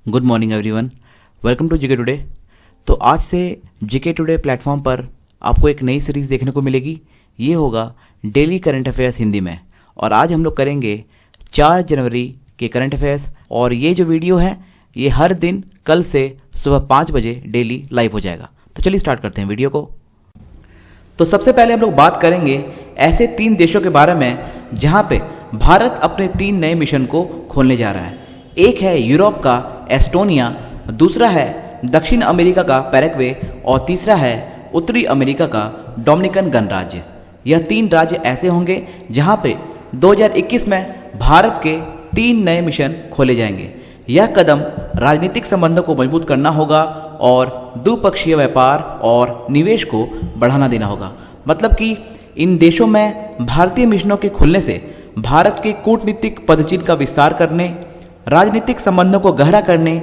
Good morning everyone, welcome to GK today. तो आज से जीके टुडे प्लेटफॉर्म पर आपको एक नई सीरीज़ देखने को मिलेगी। ये होगा डेली करंट अफेयर्स हिंदी में, और आज हम लोग करेंगे 4 जनवरी के करंट अफेयर्स। और ये जो वीडियो है ये हर दिन कल से सुबह 5 बजे डेली लाइव हो जाएगा। तो चलिए स्टार्ट करते हैं वीडियो को। तो सबसे पहले हम लोग बात करेंगे ऐसे 3 देशों के बारे में जहाँ पे भारत अपने 3 नए मिशन को खोलने जा रहा है। एक है यूरोप का एस्टोनिया, दूसरा है दक्षिण अमेरिका का पैराग्वे और तीसरा है उत्तरी अमेरिका का डोमिनिकन गणराज्य। यह 3 राज्य ऐसे होंगे जहां पे 2021 में भारत के 3 नए मिशन खोले जाएंगे। यह कदम राजनीतिक संबंधों को मजबूत करना होगा और द्विपक्षीय व्यापार और निवेश को बढ़ावा देना होगा। मतलब कि इन देशों में भारतीय मिशनों के खुलने से भारत के कूटनीतिक पदचिन्ह का विस्तार करने, राजनीतिक संबंधों को गहरा करने,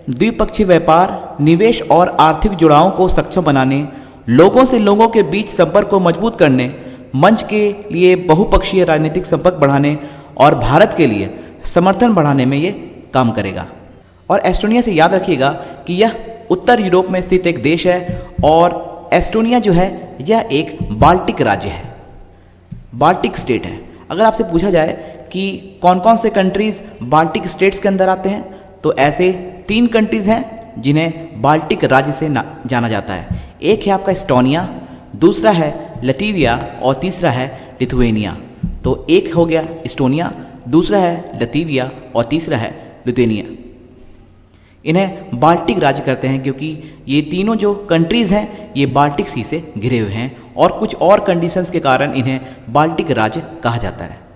द्विपक्षीय व्यापार, निवेश और आर्थिक जुड़ावों को सक्षम बनाने, लोगों से लोगों के बीच संपर्क को मजबूत करने, मंच के लिए बहुपक्षीय राजनीतिक संपर्क बढ़ाने और भारत के लिए समर्थन बढ़ाने में ये काम करेगा। और एस्टोनिया से याद रखिएगा कि यह उत्तर यूरोप में स्थित एक देश है और एस्टोनिया जो है यह एक बाल्टिक राज्य है, बाल्टिक स्टेट है। अगर आपसे पूछा जाए कि कौन कौन से कंट्रीज़ बाल्टिक स्टेट्स के अंदर आते हैं, तो ऐसे 3 कंट्रीज़ हैं जिन्हें बाल्टिक राज्य से जाना जाता है। एक है आपका एस्टोनिया, दूसरा है लतीविया और तीसरा है लिथुएनिया। तो एक हो गया एस्टोनिया, दूसरा है लतीविया और तीसरा है लिथुएनिया। इन्हें बाल्टिक राज्य कहते हैं क्योंकि ये तीनों जो कंट्रीज़ हैं ये बाल्टिक सी से घिरे हुए हैं और कुछ और कंडीशंस के कारण इन्हें बाल्टिक राज्य कहा जाता है।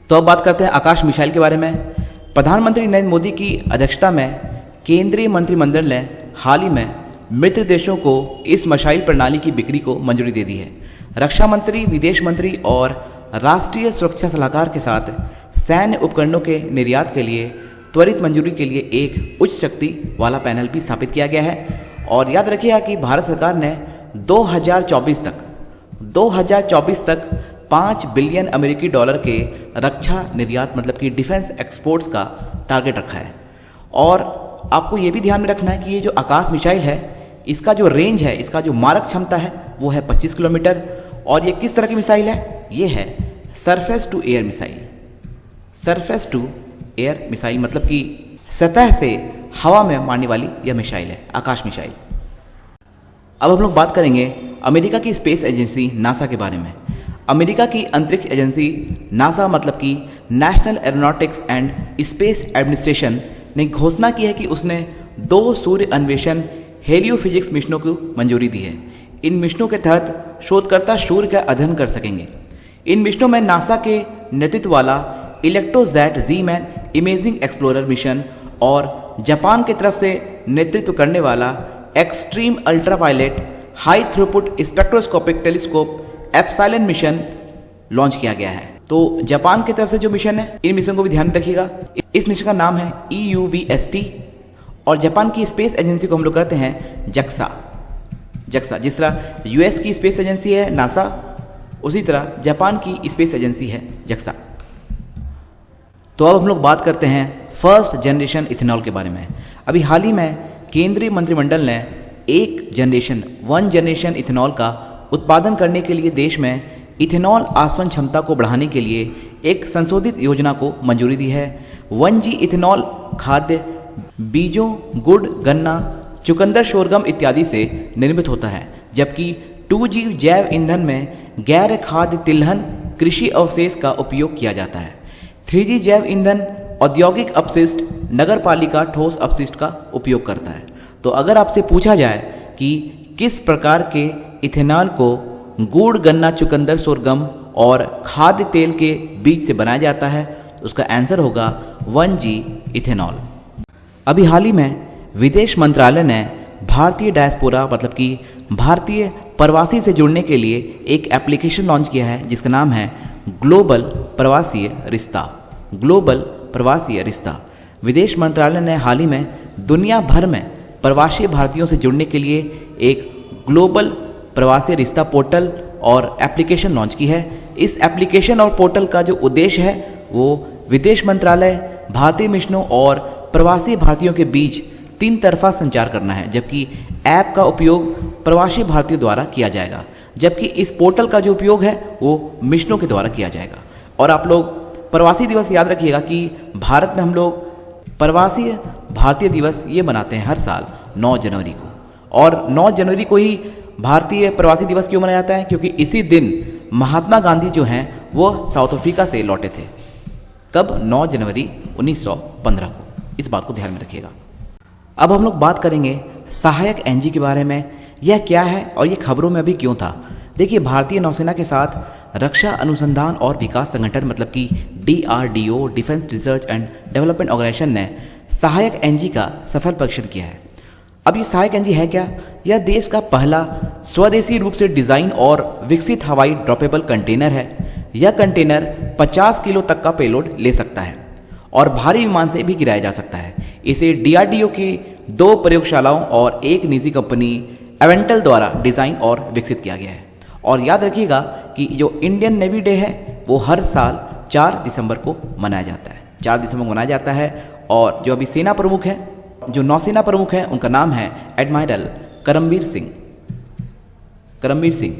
तो अब बात करते हैं आकाश मिसाइल के बारे में। प्रधानमंत्री नरेंद्र मोदी की अध्यक्षता में केंद्रीय मंत्रिमंडल ने हाल ही में मित्र देशों को इस मिसाइल प्रणाली की बिक्री को मंजूरी दे दी है। रक्षा मंत्री, विदेश मंत्री और राष्ट्रीय सुरक्षा सलाहकार के साथ सैन्य उपकरणों के निर्यात के लिए त्वरित मंजूरी के लिए एक उच्च शक्ति वाला पैनल भी स्थापित किया गया है। और याद रखिएगा कि भारत सरकार ने 2024 तक 5 बिलियन अमेरिकी डॉलर के रक्षा निर्यात मतलब कि डिफेंस एक्सपोर्ट्स का टारगेट रखा है। और आपको ये भी ध्यान में रखना है कि ये जो आकाश मिसाइल है इसका जो रेंज है, इसका जो मारक क्षमता है वो है 25 किलोमीटर। और ये किस तरह की मिसाइल है? ये है surface to air missile. Surface to air missile मतलब कि सतह से हवा में मारने वाली यह मिसाइल है, आकाश मिसाइल। अब हम लोग बात करेंगे अमेरिका की स्पेस एजेंसी नासा के बारे में। अमेरिका की अंतरिक्ष एजेंसी नासा मतलब कि national aeronautics and space administration ने घोषणा की है कि उसने 2 सूर्य अन्वेषण हेलियोफिजिक्स मिशनों को मंजूरी दी है। इन मिशनों के तहत शोधकर्ता सूर्य का अध्ययन कर सकेंगे। इन मिशनों में नासा के नेतृत्व वाला इलेक्ट्रोजैट जी-मैन इमेजिंग एक्सप्लोरर मिशन और जापान की तरफ से नेतृत्व करने वाला extreme ultraviolet high throughput spectroscopic telescope epsilon mission launch किया गया है। तो जापान की तरफ से जो मिशन है, इन मिशन को भी ध्यान में रखिएगा। इस मिशन का नाम है EUVST और जापान की स्पेस एजेंसी को हम लोग कहते हैं जक्सा। जिस तरह US की स्पेस एजेंसी है नासा, उसी तरह जापान की स्पेस एजेंसी है जक्सा। तो अब हम लोग बात करते हैं फर्स्ट जनरेशन इथेनॉल के बारे में। अभी हाल ही में केंद्रीय मंत्रिमंडल ने 1 जनरेशन इथेनॉल का उत्पादन करने के लिए देश में इथेनॉल आसवन क्षमता को बढ़ाने के लिए एक संशोधित योजना को मंजूरी दी है। 1G इथेनॉल खाद्य बीजों, गुड़, गन्ना, चुकंदर, शोरगम इत्यादि से निर्मित होता है, जबकि 2G जैव ईंधन में गैर खाद्य तिलहन कृषि अवशेष का उपयोग किया जाता है। 3G जैव ईंधन औद्योगिक अपशिष्ट, नगर पालिका ठोस अपशिष्ट का उपयोग करता है। तो अगर आपसे पूछा जाए कि किस प्रकार के इथेनॉल को गुड़, गन्ना, चुकंदर, शोरगम और खाद्य तेल के बीज से बनाया जाता है, तो उसका आंसर होगा 1G इथेनॉल। अभी हाल ही में विदेश मंत्रालय ने भारतीय डायस्पोरा मतलब कि भारतीय प्रवासी से जुड़ने के लिए एक एप्लीकेशन लॉन्च किया है जिसका नाम है ग्लोबल प्रवासीय रिश्ता। विदेश मंत्रालय ने हाल ही में दुनिया भर में प्रवासी भारतीयों से जुड़ने के लिए एक ग्लोबल प्रवासी रिश्ता पोर्टल और एप्लीकेशन लॉन्च की है। इस एप्लीकेशन और पोर्टल का जो उद्देश्य है वो विदेश मंत्रालय, भारतीय मिशनों और प्रवासी भारतीयों के बीच 3 तरफा संचार करना है, जबकि ऐप का उपयोग प्रवासी भारतीयों द्वारा किया जाएगा, जबकि इस पोर्टल का जो उपयोग है वो मिशनों के द्वारा किया जाएगा। और आप लोग प्रवासी दिवस याद रखिएगा कि भारत में हम लोग प्रवासी भारतीय दिवस ये मनाते हैं हर साल 9 जनवरी को। और 9 जनवरी को ही भारतीय प्रवासी दिवस क्यों मनाया जाता है? क्योंकि इसी दिन महात्मा गांधी जो हैं वो साउथ अफ्रीका से लौटे थे। कब? 9 जनवरी 1915 को। इस बात को ध्यान में रखिएगा। अब हम लोग बात करेंगे सहायक एनजी के बारे में। यह क्या है और ये खबरों में अभी क्यों था? देखिए, भारतीय नौसेना के साथ रक्षा अनुसंधान और विकास संगठन मतलब कि DRDO, defence research and development organisation ने सहायक एनजी का सफल परीक्षण किया है। अब ये सहायक एनजी है क्या? यह देश का पहला स्वदेशी रूप से डिजाइन और विकसित हवाई ड्रॉपेबल कंटेनर है। यह कंटेनर 50 किलो तक का पेलोड ले सकता है और भारी विमान से भी गिराया जा सकता है। इसे DRDO की 2 प्रयोगशालाओं और एक निजी कंपनी एवेंटल द्वारा डिजाइन और विकसित किया गया है। और याद रखिएगा कि जो इंडियन नेवी डे है वो हर साल 4 दिसंबर को मनाया जाता है। 4 दिसंबर को मनाया जाता है। और जो अभी सेना प्रमुख हैं, जो नौसेना प्रमुख हैं, उनका नाम है एडमायरल करमबीर सिंह।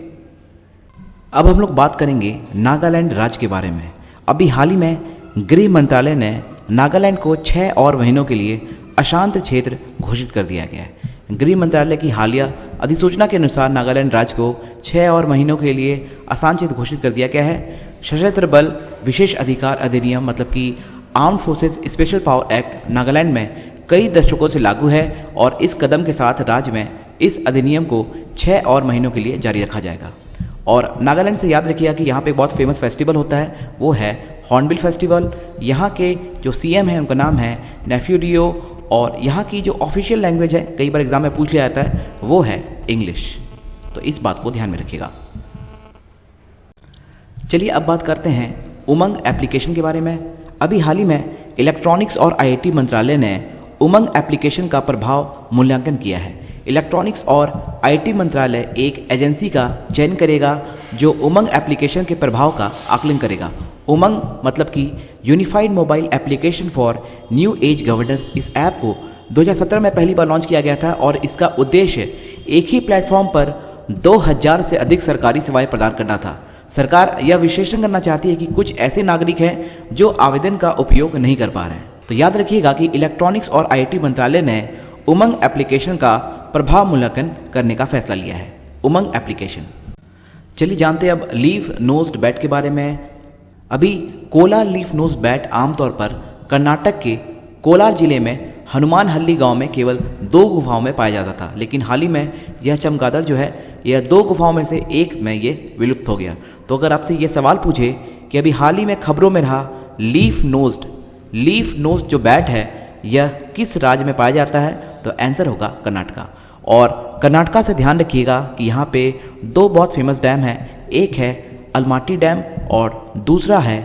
अब हम लोग बात करेंगे नागालैंड राज्य के बारे में। अभी हाल ही में गृह मंत्रालय ने नागालैंड को 6 और महीनों के लिए अशांत क्षेत्र घोषित कर दिया गया है। गृह मंत्रालय की हालिया अधिसूचना के अनुसार नागालैंड राज्य को 6 और महीनों के लिए अशांत क्षेत्र घोषित कर दिया गया है। सशस्त्र बल विशेष अधिकार अधिनियम मतलब कि arm forces special power act Nagaland में कई दशकों से लागू है और इस कदम के साथ राज्य में इस अधिनियम को 6 और महीनों के लिए जारी रखा जाएगा। और नागालैंड से याद रखिएगा कि यहाँ पे बहुत फेमस फेस्टिवल होता है, वो है हॉर्नबिल फेस्टिवल। यहाँ के जो CM हैं उनका नाम है नेफ्यू रियो और यहाँ की जो ऑफिशियल लैंग्वेज है, कई बार एग्जाम में पूछ लिया जाता है, वो है इंग्लिश। तो इस बात को ध्यान में रखिएगा। चलिए अब बात करते हैं उमंग एप्लीकेशन के बारे में। अभी हाल ही में इलेक्ट्रॉनिक्स और IIT मंत्रालय ने उमंग एप्लीकेशन का प्रभाव मूल्यांकन किया है। इलेक्ट्रॉनिक्स और IT मंत्रालय एक एजेंसी का चयन करेगा जो उमंग एप्लीकेशन के प्रभाव का आकलन करेगा। उमंग मतलब कि unified mobile application for new age governance. इस ऐप को 2017 में पहली बार लॉन्च किया गया था और इसका उद्देश्य एक ही प्लेटफॉर्म पर 2000 से अधिक सरकारी सेवाएं प्रदान करना था। सरकार यह विश्लेषण करना चाहती है कि कुछ ऐसे नागरिक हैं जो आवेदन का उपयोग नहीं कर पा रहे हैं। तो याद रखिएगा कि इलेक्ट्रॉनिक्स और IIT मंत्रालय ने उमंग एप्लीकेशन का प्रभाव मूल्यांकन करने का फैसला लिया है। उमंग एप्लीकेशन। चलिए जानते हैं अब लीफ नोज्ड बैट के बारे में। अभी कोलार लीफ नोज बैट आमतौर पर कर्नाटक के कोलार जिले में हनुमानहल्ली गांव में केवल 2 गुफाओं में पाया जाता था, लेकिन हाल ही में यह चमगादड़ जो है यह 2 गुफाओं में से एक में ये विलुप्त हो गया। तो अगर आपसे ये सवाल पूछे कि अभी हाल ही में खबरों में रहा लीफ नोज्ड जो बैट है यह किस राज्य में पाया जाता है, तो आंसर होगा कर्नाटका। और कर्नाटका से ध्यान रखिएगा कि यहाँ पे 2 बहुत फेमस डैम हैं, एक है अलमाटी डैम और दूसरा है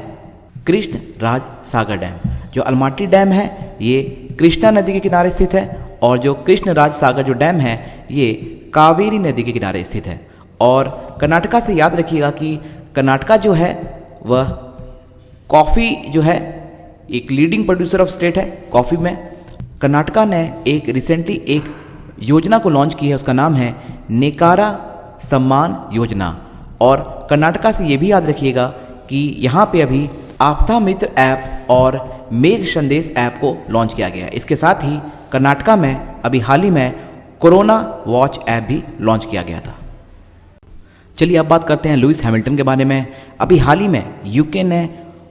कृष्ण राज सागर डैम। जो अलमाटी डैम है ये कृष्णा नदी के किनारे स्थित है और जो कृष्ण राज सागर जो डैम है ये कावेरी नदी के किनारे स्थित है। और कर्नाटका से याद रखिएगा कि कर्नाटका जो है वह कॉफ़ी जो है एक लीडिंग प्रोड्यूसर ऑफ स्टेट है कॉफ़ी में। कर्नाटका ने एक रिसेंटली एक योजना को लॉन्च की है, उसका नाम है नेकारा सम्मान योजना। और कर्नाटका से ये भी याद रखिएगा कि यहाँ पे अभी आपदा मित्र ऐप और मेघ संदेश ऐप को लॉन्च किया गया है। इसके साथ ही कर्नाटका में अभी हाल ही में कोरोना वॉच ऐप भी लॉन्च किया गया था। चलिए अब बात करते हैं लुइस हैमिल्टन के बारे में। अभी हाल ही में यूके ने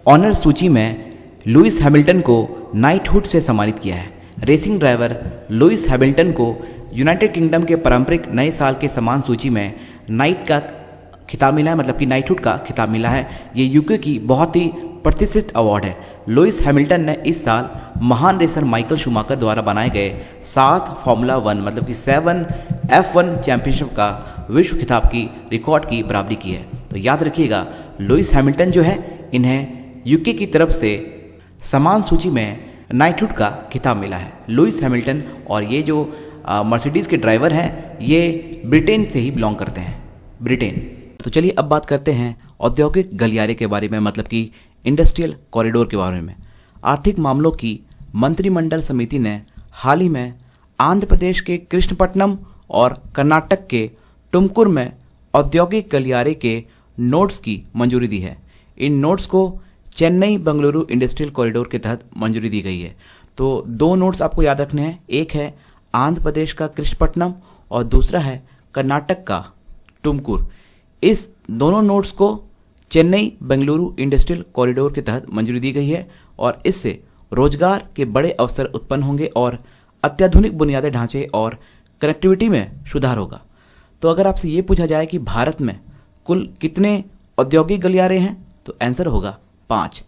ऑनर सूची में लुइस हैमिल्टन को नाइटहुड से सम्मानित किया है। रेसिंग ड्राइवर लुइस हैमिल्टन को यूनाइटेड किंगडम के पारंपरिक नए साल के सम्मान सूची में नाइट का खिताब मिला है, मतलब कि नाइटहुड का खिताब मिला है। ये यूके की बहुत ही प्रतिष्ठित अवार्ड है। लुइस हैमिल्टन ने इस साल महान रेसर माइकल शूमाकर द्वारा बनाए गए 7 फॉर्मूला 1 मतलब कि 7 F1 चैंपियनशिप का विश्व खिताब की रिकॉर्ड की बराबरी की है। तो याद रखिएगा लुइस हैमिल्टन जो है इन्हें यूके की तरफ से सम्मान सूची में नाइटहुड का खिताब मिला है। लुइस हैमिल्टन और ये जो मर्सिडीज़ के ड्राइवर हैं ये ब्रिटेन से ही बिलोंग करते हैं, ब्रिटेन। तो चलिए अब बात करते हैं औद्योगिक गलियारे के बारे में, मतलब कि इंडस्ट्रियल कॉरिडोर के बारे में। आर्थिक मामलों की मंत्रिमंडल समिति ने हाल ही में आंध्र प्रदेश के कृष्णपट्टनम और कर्नाटक के टुमकुर में औद्योगिक गलियारे के नोड्स की मंजूरी दी है। इन नोड्स को चेन्नई बेंगलुरु इंडस्ट्रियल कॉरिडोर के तहत मंजूरी दी गई है। तो दो नोड्स आपको याद रखने हैं, एक है आंध्र प्रदेश का कृष्णपट्टनम और दूसरा है कर्नाटक का टुमकुर। इस दोनों नोड्स को चेन्नई बेंगलुरु इंडस्ट्रियल कॉरिडोर के तहत मंजूरी दी गई है और इससे रोजगार के बड़े अवसर उत्पन्न होंगे और अत्याधुनिक बुनियादी ढांचे और कनेक्टिविटी में सुधार होगा। तो अगर आपसे ये पूछा जाए कि भारत में कुल कितने औद्योगिक गलियारे हैं, तो आंसर होगा 5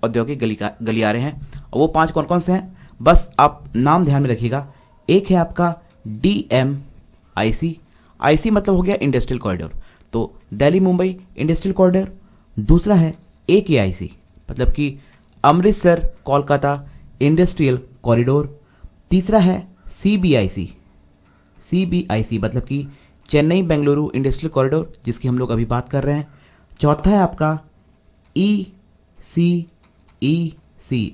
औद्योगिक गलियारे हैं। और वो 5 कौन कौन से हैं, बस आप नाम ध्यान में रखिएगा। एक है आपका DMIC, IC मतलब हो गया इंडस्ट्रियल कॉरिडोर, तो दिल्ली मुंबई इंडस्ट्रियल कॉरिडोर। दूसरा है AKIC मतलब कि अमृतसर कोलकाता इंडस्ट्रियल कॉरिडोर। तीसरा है CBIC मतलब कि चेन्नई बेंगलुरु इंडस्ट्रियल कॉरिडोर, जिसकी हम लोग अभी बात कर रहे हैं। चौथा है आपका ECEC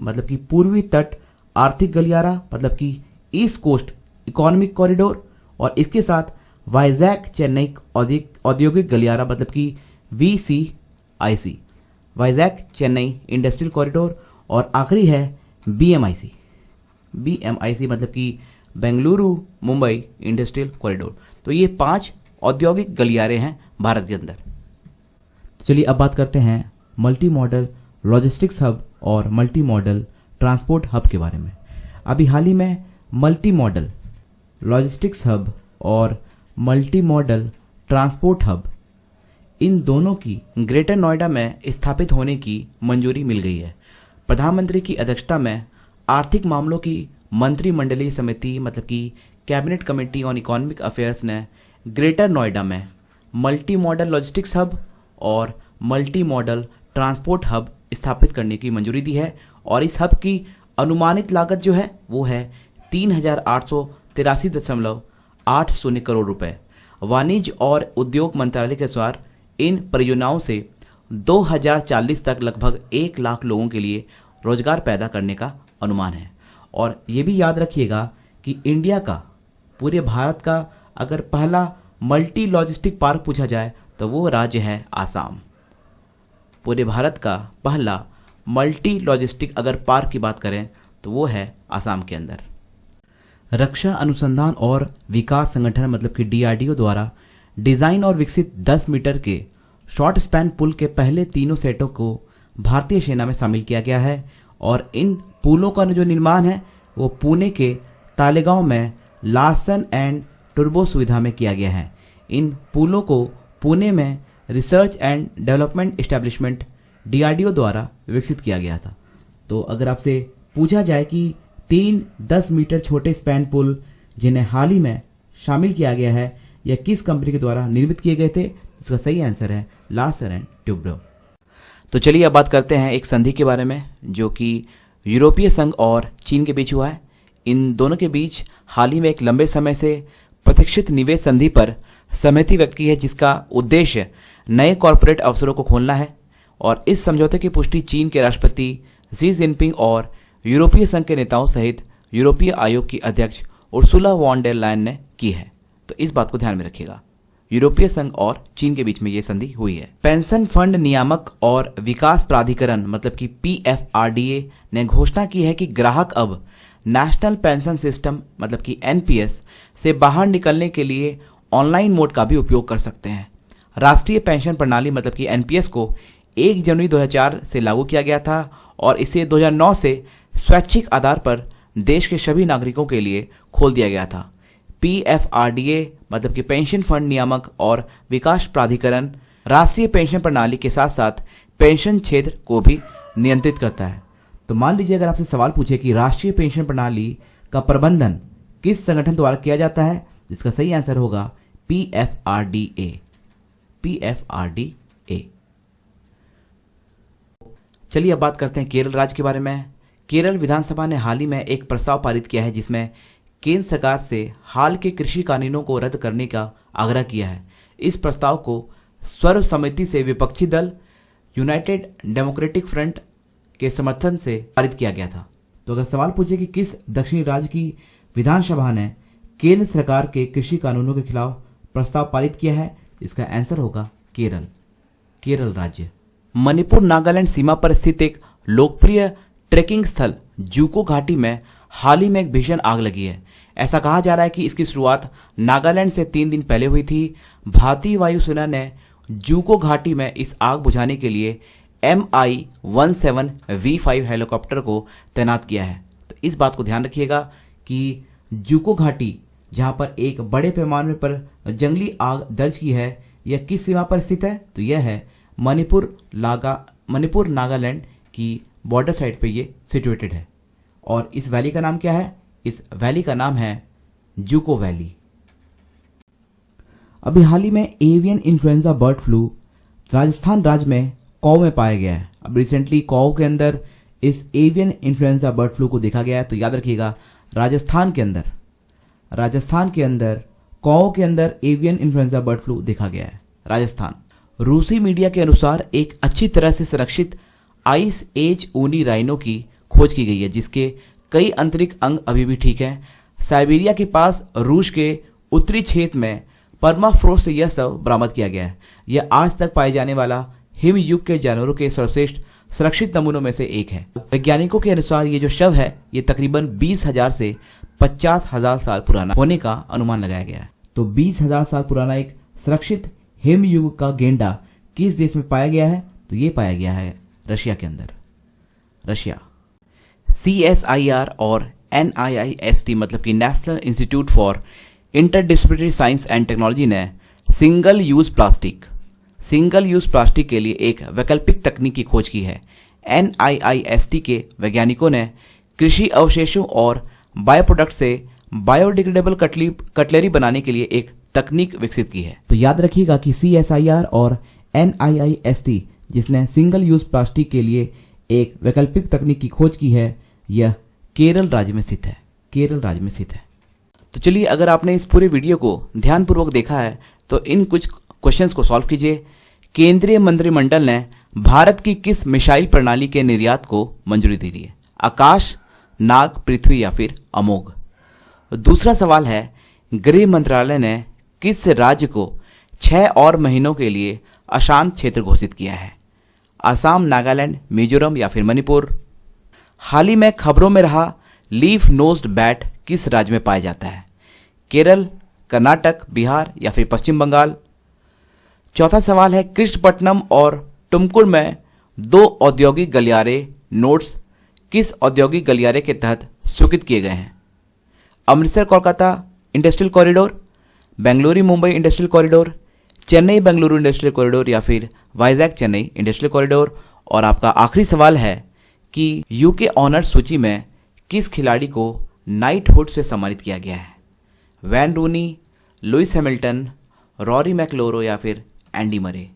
मतलब कि पूर्वी तट आर्थिक गलियारा मतलब कि ईस्ट कोस्ट इकोनॉमिक कॉरिडोर, और इसके साथ वाइजैक चेन्नई औद्योगिक गलियारा मतलब कि VCIC Vizag Chennai industrial corridor. और आखिरी है BMIC मतलब कि बेंगलुरु मुंबई इंडस्ट्रियल कॉरिडोर। तो ये 5 औद्योगिक गलियारे हैं भारत के अंदर। चलिए अब बात करते हैं मल्टी मॉडल लॉजिस्टिक्स हब और मल्टी मॉडल ट्रांसपोर्ट हब के बारे में। अभी हाल ही में मल्टी मॉडल लॉजिस्टिक्स हब और मल्टी मॉडल ट्रांसपोर्ट हब, इन दोनों की ग्रेटर नोएडा में स्थापित होने की मंजूरी मिल गई है। प्रधानमंत्री की अध्यक्षता में आर्थिक मामलों की मंत्रिमंडलीय समिति मतलब कि cabinet committee on economic affairs ने ग्रेटर नोएडा में मल्टी मॉडल लॉजिस्टिक्स हब और मल्टी मॉडल ट्रांसपोर्ट हब स्थापित करने की मंजूरी दी है। और इस हब की अनुमानित लागत जो है वो है 3,883.80 करोड़ रुपए। वाणिज्य और उद्योग मंत्रालय के अनुसार इन परियोजनाओं से 2040 तक लगभग 1 लाख लोगों के लिए रोजगार पैदा करने का अनुमान है। और ये भी याद रखिएगा कि इंडिया का, पूरे भारत का अगर पहला मल्टी लॉजिस्टिक पार्क पूछा जाए तो वो राज्य है आसाम। पूरे भारत का पहला मल्टी लॉजिस्टिक अगर पार्क की बात करें तो वो है आसाम के अंदर। रक्षा अनुसंधान और विकास संगठन मतलब कि DRDO द्वारा डिजाइन और विकसित 10 मीटर के शॉर्ट स्पैन पुल के पहले तीनों सेटों को भारतीय सेना में शामिल किया गया है। और इन पुलों का जो निर्माण है वो पुणे के तालेगांव में लार्सन एंड टुर्बो सुविधा में किया गया है। इन पुलों को पुणे में research and development establishment DRDO द्वारा विकसित किया गया था। तो अगर आपसे पूछा जाए कि 3 10 मीटर छोटे स्पैन पुल जिन्हें हाल ही में शामिल किया गया है या किस कंपनी के द्वारा निर्मित किए गए थे, इसका सही आंसर है लार्सन एंड टुब्रो। तो चलिए अब बात करते हैं एक संधि के बारे में जो कि यूरोपीय संघ और चीन के बीच हुआ है। इन दोनों के बीच हाल ही में एक लंबे समय से प्रतीक्षित निवेश संधि पर सहमति व्यक्त की है, जिसका उद्देश्य नए कॉरपोरेट अवसरों को खोलना है। और इस समझौते की पुष्टि चीन के राष्ट्रपति शी जिनपिंग और यूरोपीय संघ के नेताओं सहित यूरोपीय आयोग की अध्यक्ष उर्सुला वॉन डेर लायन ने की है। तो इस बात को ध्यान में रखिएगा, यूरोपीय संघ और चीन के बीच में यह संधि हुई है। पेंशन फंड नियामक और विकास प्राधिकरण मतलब कि PFRDA ने घोषणा की है कि ग्राहक अब नेशनल पेंशन सिस्टम मतलब कि NPS से बाहर निकलने के लिए ऑनलाइन मोड का भी उपयोग कर सकते हैं। राष्ट्रीय पेंशन प्रणाली मतलब कि NPS को 1 जनवरी 2004 से लागू किया गया था और इसे 2009 से स्वैच्छिक आधार पर देश के सभी नागरिकों के लिए खोल दिया गया था। PFRDA मतलब कि पेंशन फंड नियामक और विकास प्राधिकरण राष्ट्रीय पेंशन प्रणाली के साथ साथ पेंशन क्षेत्र को भी नियंत्रित करता है। तो मान लीजिए अगर आपसे सवाल पूछे कि राष्ट्रीय पेंशन प्रणाली का प्रबंधन किस संगठन द्वारा किया जाता है, जिसका सही आंसर होगा PFRDA। चलिए अब बात करते हैं केरल राज्य के बारे में। केरल विधानसभा ने हाल ही में एक प्रस्ताव पारित किया है जिसमें केंद्र सरकार से हाल के कृषि कानूनों को रद्द करने का आग्रह किया है। इस प्रस्ताव को सर्वसम्मति से विपक्षी दल यूनाइटेड डेमोक्रेटिक फ्रंट के समर्थन से पारित किया गया था। तो अगर सवाल पूछे कि किस दक्षिणी राज्य की विधानसभा ने केंद्र सरकार के कृषि कानूनों के खिलाफ प्रस्ताव पारित किया है, इसका आंसर होगा केरल, केरल राज्य। मणिपुर नागालैंड सीमा पर स्थित एक लोकप्रिय ट्रेकिंग स्थल जूको घाटी में हाल ही में एक भीषण आग लगी है। ऐसा कहा जा रहा है कि इसकी शुरुआत नागालैंड से 3 दिन पहले हुई थी। भारतीय वायुसेना ने जूको घाटी में इस आग बुझाने के लिए MI-17V5 हेलीकॉप्टर को तैनात किया है। तो इस बात को ध्यान रखिएगा कि जूको घाटी जहां पर एक बड़े पैमाने पर जंगली आग दर्ज की है, यह किस सीमा पर स्थित है? तो यह है मणिपुर नागालैंड की बॉर्डर साइड पे ये सिचुएटेड है। और इस वैली का नाम क्या है? इस वैली का नाम है जूको वैली। अभी हाल ही में avian influenza bird flu Rajasthan राज्य में कौ में पाया गया है। अब रिसेंटली कौ के अंदर इस एवियन इन्फ्लुएंजा बर्ड फ्लू को देखा गया है। तो याद रखिएगा, राजस्थान के अंदर कौ के अंदर एवियन इन्फ्लुएंजा बर्ड फ्लू देखा गया है, राजस्थान। रूसी मीडिया के अनुसार एक अच्छी तरह से संरक्षित आइस एज ऊनी राइनो की खोज की गई है, जिसके कई आंतरिक अंग अभी भी ठीक हैं। साइबेरिया के पास रूस के उत्तरी क्षेत्र में परमाफ्रोस्ट से यह शव बरामद किया गया है। यह आज तक पाए जाने वाला हिम युग के जानवरों के सर्वश्रेष्ठ सुरक्षित नमूनों में से एक है। वैज्ञानिकों के अनुसार ये जो शव है, ये तकरीबन 20,000 से 50,000 साल पुराना होने का अनुमान लगाया गया है। तो 20,000 साल पुराना एक सुरक्षित हिम युग का गेंडा किस देश में पाया गया है? तो ये पाया गया है रशिया के अंदर, रशिया। CSIR और NIIST मतलब कि national institute for interdisciplinary science and technology ने सिंगल यूज प्लास्टिक के लिए एक वैकल्पिक तकनीक की खोज की है। NIIST के वैज्ञानिकों ने कृषि अवशेषों और बायो प्रोडक्ट से बायोडिग्रेडेबल कटलरी बनाने के लिए एक तकनीक विकसित की है। तो याद रखिएगा कि CSIR और NIIST जिसने सिंगल यूज प्लास्टिक के लिए एक वैकल्पिक तकनीक की खोज की है, यह केरल राज्य में स्थित है, केरल राज्य में स्थित है। तो चलिए, अगर आपने इस पूरे वीडियो को ध्यानपूर्वक देखा है तो इन कुछ क्वेश्चंस को सॉल्व कीजिए। केंद्रीय मंत्रिमंडल ने भारत की किस मिसाइल प्रणाली के निर्यात को मंजूरी दे दी है? आकाश, नाग, पृथ्वी या फिर अमोघ। दूसरा सवाल है, गृह मंत्रालय ने किस राज्य को 6 और महीनों के लिए अशांत क्षेत्र घोषित किया है? असम, नागालैंड, मिजोरम या फिर मणिपुर। हाल ही में खबरों में रहा लीफ नोज्ड बैट किस राज्य में पाया जाता है? केरल, कर्नाटक, बिहार या फिर पश्चिम बंगाल। चौथा सवाल है, कृष्णपट्टनम और तुमकुर में 2 औद्योगिक गलियारे नोड्स किस औद्योगिक गलियारे के तहत स्वीकृत किए गए हैं? Amritsar Kolkata industrial corridor, Bengaluru Mumbai industrial corridor, Chennai Bengaluru industrial corridor या फिर वाइजैक चेन्नई इंडस्ट्रियल कॉरिडोर। और आपका आखिरी सवाल है कि यूके ऑनर सूची में किस खिलाड़ी को नाइटहुड से सम्मानित किया गया है? वैन रूनी, लुइस हैमिल्टन, रॉरी मैकलोरो या फिर एंडी मरे।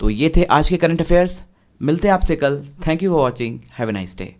तो ये थे आज के करंट अफेयर्स। मिलते हैं आपसे कल। Thank you for watching. Have a nice day.